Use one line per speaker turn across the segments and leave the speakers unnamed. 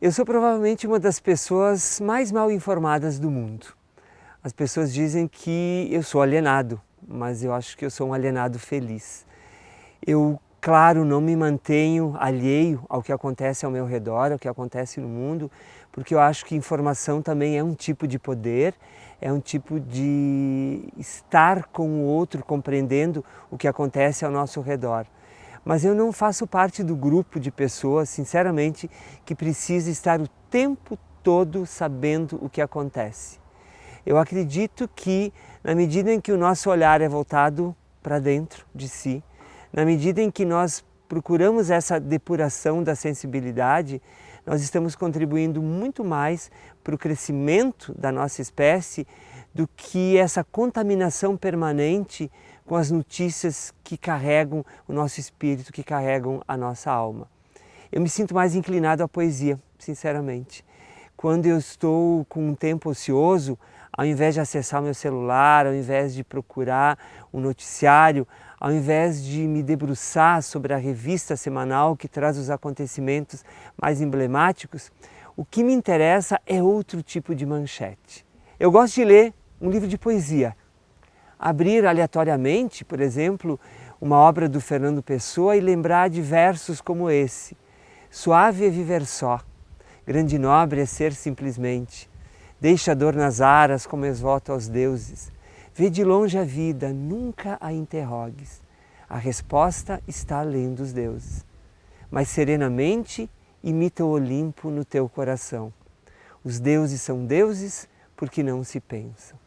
Eu sou provavelmente uma das pessoas mais mal informadas do mundo. As pessoas dizem que eu sou alienado, mas eu acho que eu sou um alienado feliz. Eu, claro, não me mantenho alheio ao que acontece ao meu redor, ao que acontece no mundo, porque eu acho que informação também é um tipo de poder, é um tipo de estar com o outro, compreendendo o que acontece ao nosso redor. Mas eu não faço parte do grupo de pessoas, sinceramente, que precisa estar o tempo todo sabendo o que acontece. Eu acredito que, na medida em que o nosso olhar é voltado para dentro de si, na medida em que nós procuramos essa depuração da sensibilidade, nós estamos contribuindo muito mais para o crescimento da nossa espécie do que essa contaminação permanente com as notícias que carregam o nosso espírito, que carregam a nossa alma. Eu me sinto mais inclinado à poesia, sinceramente. Quando eu estou com um tempo ocioso, ao invés de acessar o meu celular, ao invés de procurar um noticiário, ao invés de me debruçar sobre a revista semanal que traz os acontecimentos mais emblemáticos, o que me interessa é outro tipo de manchete. Eu gosto de ler um livro de poesia. Abrir aleatoriamente, por exemplo, uma obra do Fernando Pessoa e lembrar de versos como esse. Suave é viver só, grande e nobre é ser simplesmente. Deixa a dor nas aras como exvoto aos deuses. Vê de longe a vida, nunca a interrogues. A resposta está além dos deuses. Mas serenamente imita o Olimpo no teu coração. Os deuses são deuses porque não se pensam.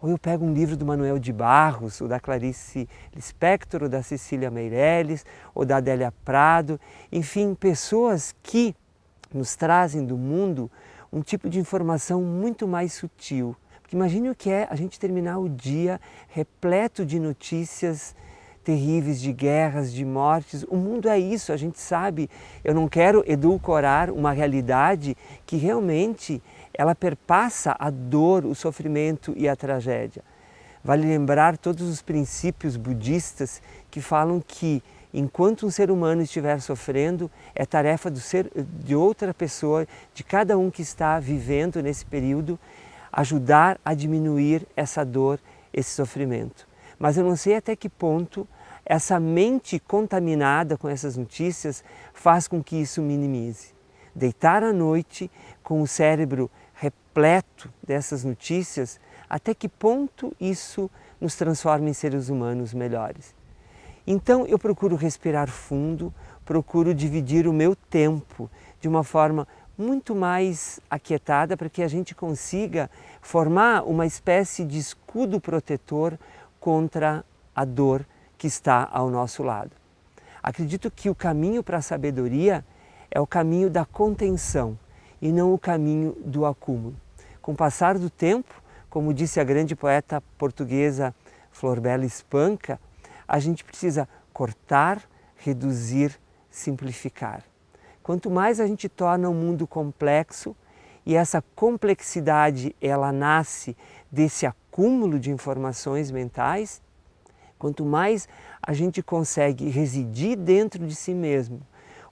Ou eu pego um livro do Manuel de Barros, ou da Clarice Lispector, ou da Cecília Meirelles, ou da Adélia Prado, enfim, pessoas que nos trazem do mundo um tipo de informação muito mais sutil. Porque imagine o que é a gente terminar o dia repleto de notícias terríveis, de guerras, de mortes. O mundo é isso, a gente sabe. Eu não quero edulcorar uma realidade que realmente ela perpassa a dor, o sofrimento e a tragédia. Vale lembrar todos os princípios budistas que falam que enquanto um ser humano estiver sofrendo, é tarefa de outra pessoa, de cada um que está vivendo nesse período, ajudar a diminuir essa dor, esse sofrimento. Mas eu não sei até que ponto essa mente contaminada com essas notícias faz com que isso minimize. Deitar à noite com o cérebro repleto dessas notícias, até que ponto isso nos transforma em seres humanos melhores? Então eu procuro respirar fundo, procuro dividir o meu tempo de uma forma muito mais aquietada para que a gente consiga formar uma espécie de escudo protetor contra a dor que está ao nosso lado. Acredito que o caminho para a sabedoria é o caminho da contenção e não o caminho do acúmulo. Com o passar do tempo, como disse a grande poeta portuguesa Flor Bela Espanca, a gente precisa cortar, reduzir, simplificar. Quanto mais a gente torna o mundo complexo, e essa complexidade ela nasce desse acúmulo de informações mentais, quanto mais a gente consegue residir dentro de si mesmo,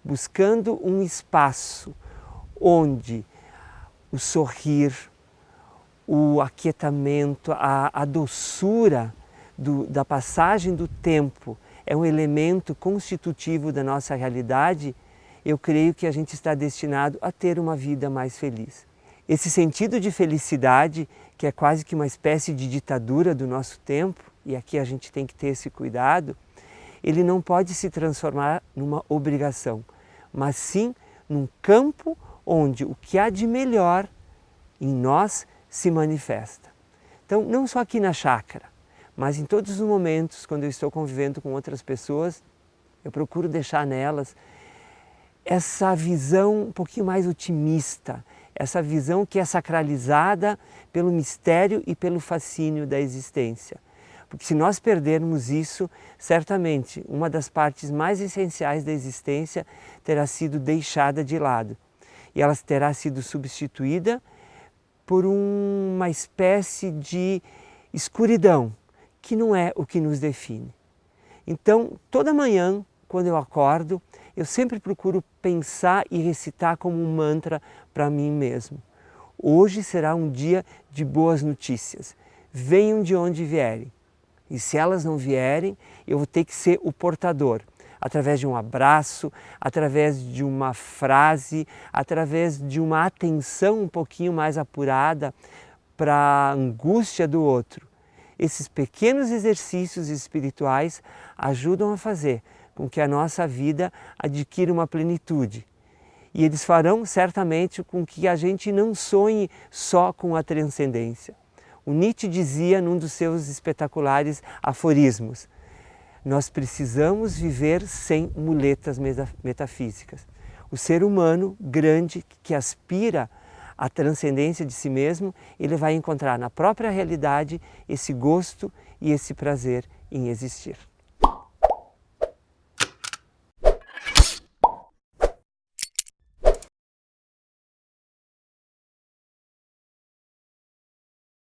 buscando um espaço onde o sorrir, o aquietamento, a doçura da passagem do tempo é um elemento constitutivo da nossa realidade, eu creio que a gente está destinado a ter uma vida mais feliz. Esse sentido de felicidade, que é quase que uma espécie de ditadura do nosso tempo, e aqui a gente tem que ter esse cuidado, ele não pode se transformar numa obrigação, mas sim num campo onde o que há de melhor em nós se manifesta. Então, não só aqui na chácara, mas em todos os momentos, quando eu estou convivendo com outras pessoas, eu procuro deixar nelas essa visão um pouquinho mais otimista, essa visão que é sacralizada pelo mistério e pelo fascínio da existência. Porque se nós perdermos isso, certamente uma das partes mais essenciais da existência terá sido deixada de lado. E ela terá sido substituída por uma espécie de escuridão, que não é o que nos define. Então, toda manhã, quando eu acordo, eu sempre procuro pensar e recitar como um mantra para mim mesmo. Hoje será um dia de boas notícias. Venham de onde vierem. E se elas não vierem, eu vou ter que ser o portador. Através de um abraço, através de uma frase, através de uma atenção um pouquinho mais apurada para a angústia do outro. Esses pequenos exercícios espirituais ajudam a fazer com que a nossa vida adquira uma plenitude. E eles farão certamente com que a gente não sonhe só com a transcendência. O Nietzsche dizia num dos seus espetaculares aforismos: nós precisamos viver sem muletas metafísicas. O ser humano grande que aspira à transcendência de si mesmo, ele vai encontrar na própria realidade esse gosto e esse prazer em existir.